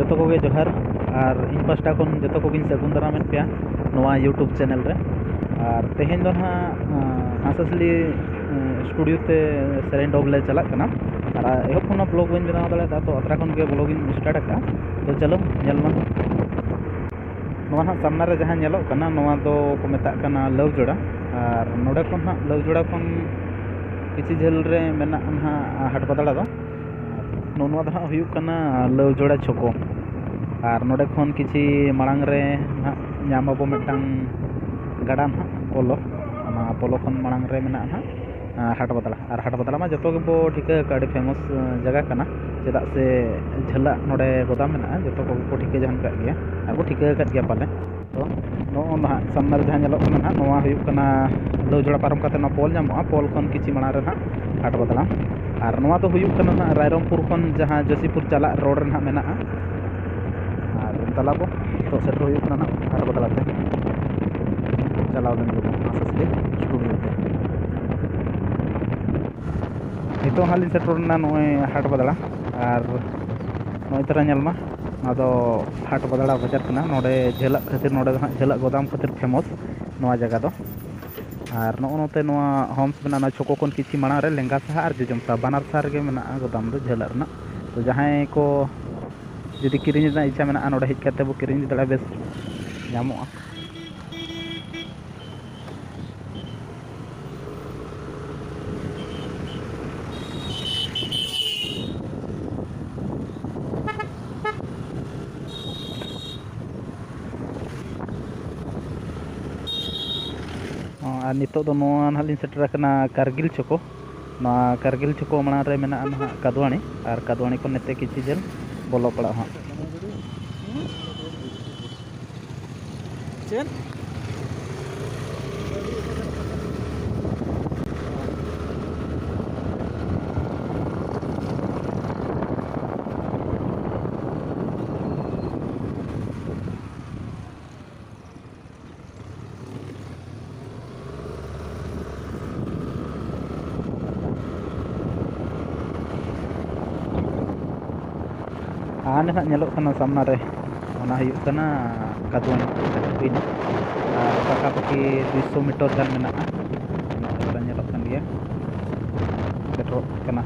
जतो कोगे जोहार और इन पास्टा खन जतो कोगे सगुन दारामें पे नवा यूट्यूब चैनल रे और तेहेन दो ना हासली स्टूडियो ते सेरेन डोबले चलाक कना और एहब खन ब्लॉग बन बनाव दाड़ा तो अतरा खन के ब्लॉगिंग स्टार्ट का तो चलो नेलमा नवा ना सामना रे जहां नेलो कना नवा दो को मेता कना लव जोड़ा और नोडे खन ना लव जोड़ा खन किसी झेल रे मेना ना हाट बदला दो नोनवा दो हुयुक कना लव जोड़ा छोको और नोडे खन किसी मांग रे ना नामाबो मिटांग गाड़ा ना पोलो ना पोलो खन मांग रे मेना ना हाट बदला और हाट बदला मा जतो गबो ठिका काडी फेमस जगह कना चेदा से झला नोडे गोदाम मेना जतो को ठिका जहन का गया आबो ठिका का गया पाले तो नो ना सामने जहां नेलो कना नोवा हुयुक कना लव जोड़ा पारम काते ना पोल नामो पोल खन किसी मांग रे ना हाट बदला और नोवा तो हुयुक कना ना रायरमपुर खन जहां जसीपुर चला रोड रे ना मेना और तलाबो तो सेट हुयुक कना ना हाट बदला ते चलाव लेन को आससली स्टूडियो ते नितो हालिन सेटरना नोय हाट बदला और नोय तरा नेलमा आदो हाट बदला बाजार कना नोडे झेला खातिर नोडे झेला गोदाम खातिर फेमस नोआ जगह दो और नोते नोआ होम्स बना ना छोको कोन किछि माना रे लेंगा सा और जुजम सा बानार सार के मेना गोदाम दो झेला रना तो जहां को जदि किरिंज ना इच्छा मेना नोडे हिज करते बो किरिंज दड़ा बेस नामोआ और नितो दो नोआ नालिन सेटर कना कारगिल चोको ना कारगिल चोको माना रे मेना ना कादवाणी और कादवाणी को नेते किछि जेल बोलो पड़ा हां चल आने ना नेलो कना सामना रे ओना हुयुक कना कादवाणी बिन पाका पाकी 200 मीटर गान मेना ओना नेलो कन गया सेटरो कना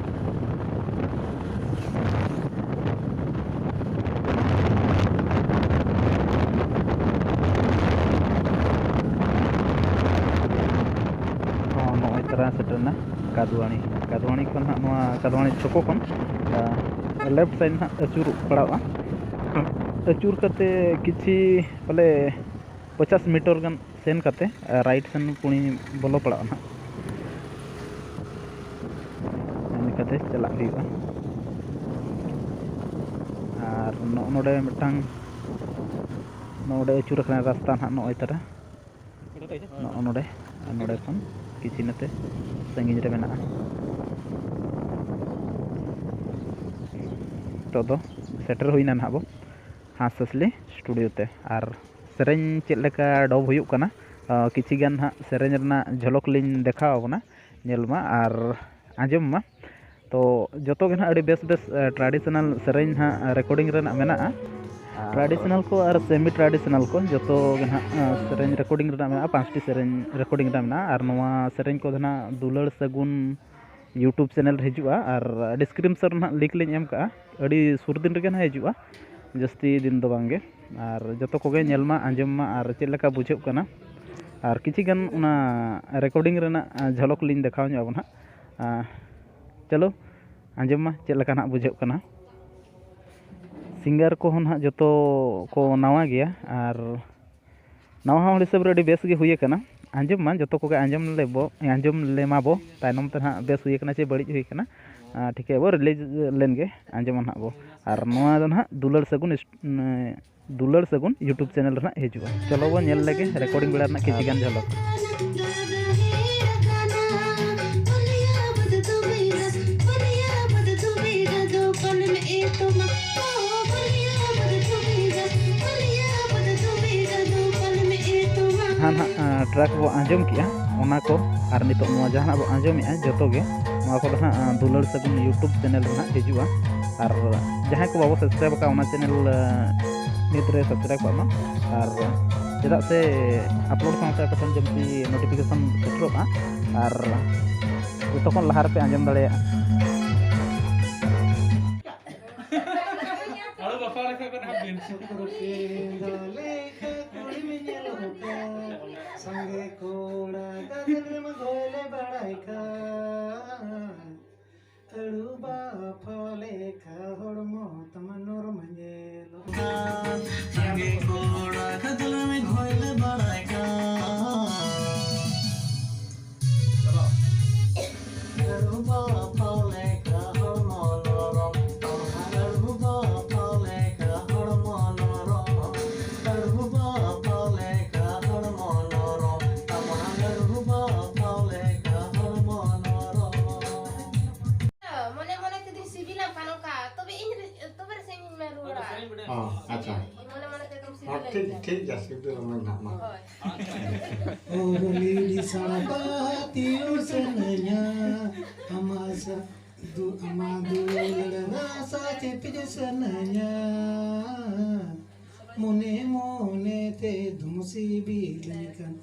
नोय तरा सेटरना कादवाणी कादवाणी खन ना नोआ कादवाणी छोको खन लेफ्ट साइड ना अचूर पड़ा अचूर करते किसी बोले 50 मीटर गन सेन करते राइट सेन पुणी बोलो पड़ा ना करते चला हुआ और नोडे मिटांग नोडे अचूर करना रास्ता ना नोय तरा नोडे नोडे खन किसी नते संगीन रे मेना तो दो सेटर हुईना नाबो हाससली स्टूडियो ते और सेरेन चेलका डब हुयुक कना किछि गान हा सेरेन रना झलक लिन देखावना नेलमा और आजम मा तो जतो गना अडी बेस बेस ट्रेडिशनल सेरेन हा रिकॉर्डिंग रेना मेना ट्रेडिशनल को और सेमी ट्रेडिशनल को जतो गना सेरेन रिकॉर्डिंग रेना मेना पांचटी सेरेन रिकॉर्डिंग रेना मेना और नवा सेरेन को धना दुलड़ सगुन यूट्यूब चैनल हिजुआ और डिस्क्रिप्शन ना लिंक लिंग एम का अड़ी सुर दिन रे ना हिजुआ जस्ती दिन दो बांगे और जतो कोगे नेलमा आंजमा और चेद लेका बुझेउ कना और किछि गन उना रिकॉर्डिंग रेना झलक लिंग देखाव ᱧᱚᱜ ना चलो आंजमा चेद लेका ना बुझेउ कना सिंगर को ना जतो को नवा गया और नवा हल हिसाब रे अड़ी बेस गे हुए कना आंजम मा जतो कोगे आंजम लेमाबो तायनम ते ना बेस हुए कना चे बड़ी हुए कना ठीक है वो रिलीज लेन गे आंजम ना बो और नवा दो ना दुलड़ सगुन यूट्यूब चैनल रे ना हिजुआ चलो बो नेल लेगे रिकॉर्डिंग बेला ना किछि गान झलक हाँ ट्रैक बो आंजम किया ओना को और नितो जहाँ बो आंजम जो दुलड़ सगुन यूट्यूब चैनल हिजुआ और जहाँ को बाबो सब्सक्राइब का चैनल नितरे सब्सक्राइब करना और चेदा से अपलोड साथ आपन जमती नोटिफिकेशन सेटरोगा और तखन लहार पे आंजम दाड़े संगे कोड़ा गगन में घोले बड़ाइका अड़ुबा फले खा हड़मो तमनोर मंजेलो संगे कोड़ा गगन में घोले बड़ाइका अड़ुबा फले खा हड़मो नरम अड़ुबा फले खा हड़मो नरम अड़ुबा फले खा हड़मो नरम अड़ुबा फले खा हड़मो नरम मने मने ते दिन सिबिला कानोका तबे इन तबे सेंग में रुड़ा अच्छा मने मने ते तुम हाँ सिबिला ठीक ठीक जैसे तो मैं ना मा होय ओली सड़कातियों से नया हमासा दु अमादु लगना साचे पिजे से नया मोने मोने ते धुमसी भी लिखन